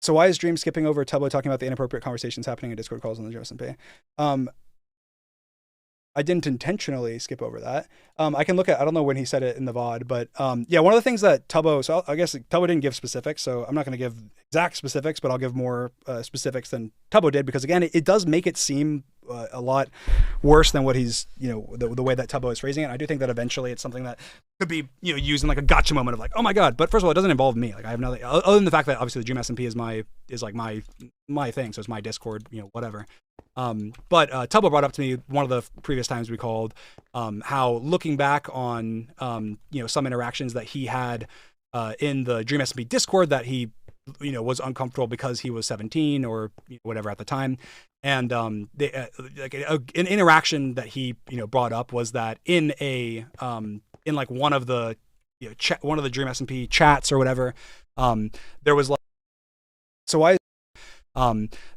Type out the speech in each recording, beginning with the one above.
So why is Dream skipping over Tubbo talking about the inappropriate conversations happening in Discord calls on the JSMP? I didn't intentionally skip over that. I can look at, I don't know when he said it in the VOD, but yeah, one of the things that Tubbo, so I guess Tubbo didn't give specifics, so I'm not going to give exact specifics, but I'll give more specifics than Tubbo did, because again, it does make it seem a lot worse than what he's, the way that Tubbo is phrasing it. I do think that eventually it's something that could be, used in like a gotcha moment of like, oh my God. But first of all, it doesn't involve me. Like I have nothing other than the fact that obviously the Dream SMP is like my thing. So it's my Discord, whatever. But Tubbo brought up to me one of the previous times we called, how looking back on, some interactions that he had in the Dream SMP Discord that he, was uncomfortable because he was 17 or whatever at the time. And like an interaction that he brought up was that in like one of the one of the Dream SMP chats or whatever, there was like, so why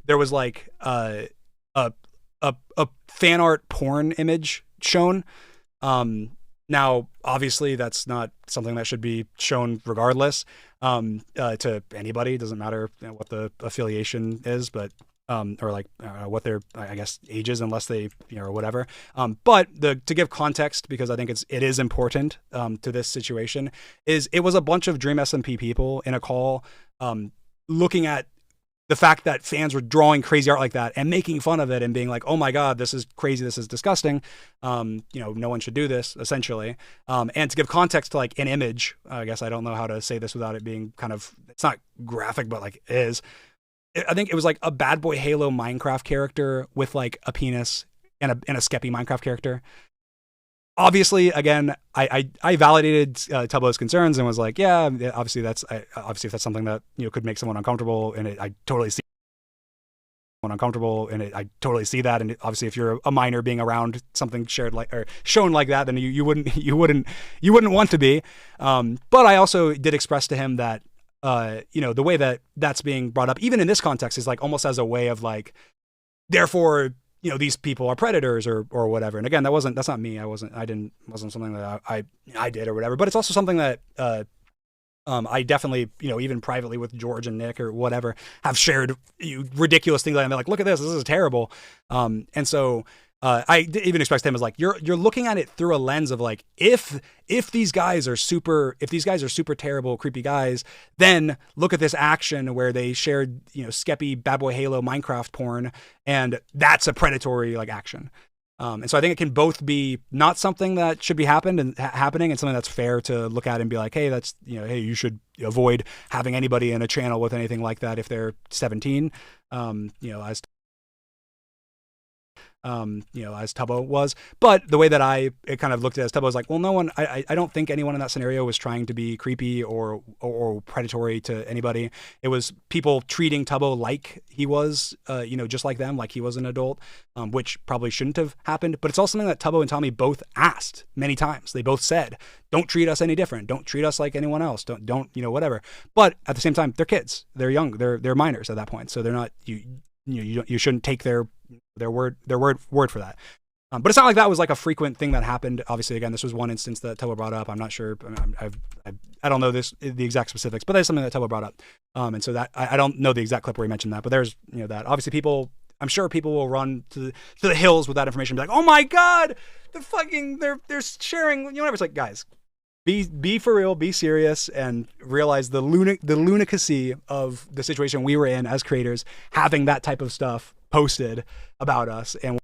there was like a fan art porn image shown. Now, obviously, that's not something that should be shown regardless to anybody. It doesn't matter what the affiliation is, but or like what their, I guess, age is, unless they, or whatever. But to give context, because I think it is important to this situation, is it was a bunch of Dream SMP people in a call looking at the fact that fans were drawing crazy art like that and making fun of it and being like, oh my God, this is crazy. This is disgusting. No one should do this, essentially. And to give context to like an image, I guess I don't know how to say this without it being kind of, it's not graphic, but like it is. I think it was like a Bad Boy Halo Minecraft character with like a penis and a Skeppy Minecraft character. Obviously, again, I validated Tubbo's concerns and was like, yeah, obviously if that's something that could make someone uncomfortable, and I totally see that. And obviously, if you're a minor being around something shared like or shown like that, then you wouldn't want to be. But I also did express to him that the way that that's being brought up, even in this context, is like almost as a way of like, therefore, these people are predators or whatever. And again, that's not me. Wasn't something that I did or whatever, but it's also something that, I definitely, even privately with George and Nick or whatever, have shared ridiculous things. I'm like, look at this is terrible. And so, I even expressed to him as like, you're looking at it through a lens of like, if these guys are super terrible, creepy guys, then look at this action where they shared, Skeppy Bad Boy Halo Minecraft porn, and that's a predatory like action. And so I think it can both be not something that should be happening and something that's fair to look at and be like, hey, that's, hey, you should avoid having anybody in a channel with anything like that if they're 17, as Tubbo was. But the way that it kind of looked at it as Tubbo was like, well, I don't think anyone in that scenario was trying to be creepy or predatory to anybody. It was people treating Tubbo like he was, just like them, like he was an adult, which probably shouldn't have happened. But it's also something that Tubbo and Tommy both asked many times. They both said, don't treat us any different. Don't treat us like anyone else. Don't, whatever. But at the same time, they're kids. They're young. They're minors at that point. So they're not, you shouldn't take their word for that. But it's not like that was like a frequent thing that happened. Obviously, again, this was one instance that Tubbo brought up. I'm not sure. I don't know the exact specifics, but there's something that Tubbo brought up. And so that I don't know the exact clip where he mentioned that, but there's that. Obviously, I'm sure people will run to the hills with that information, and be like, oh my God, they're sharing. Whatever. It's like, guys, be for real, be serious, and realize the lunacy of the situation we were in as creators, having that type of stuff posted about us. And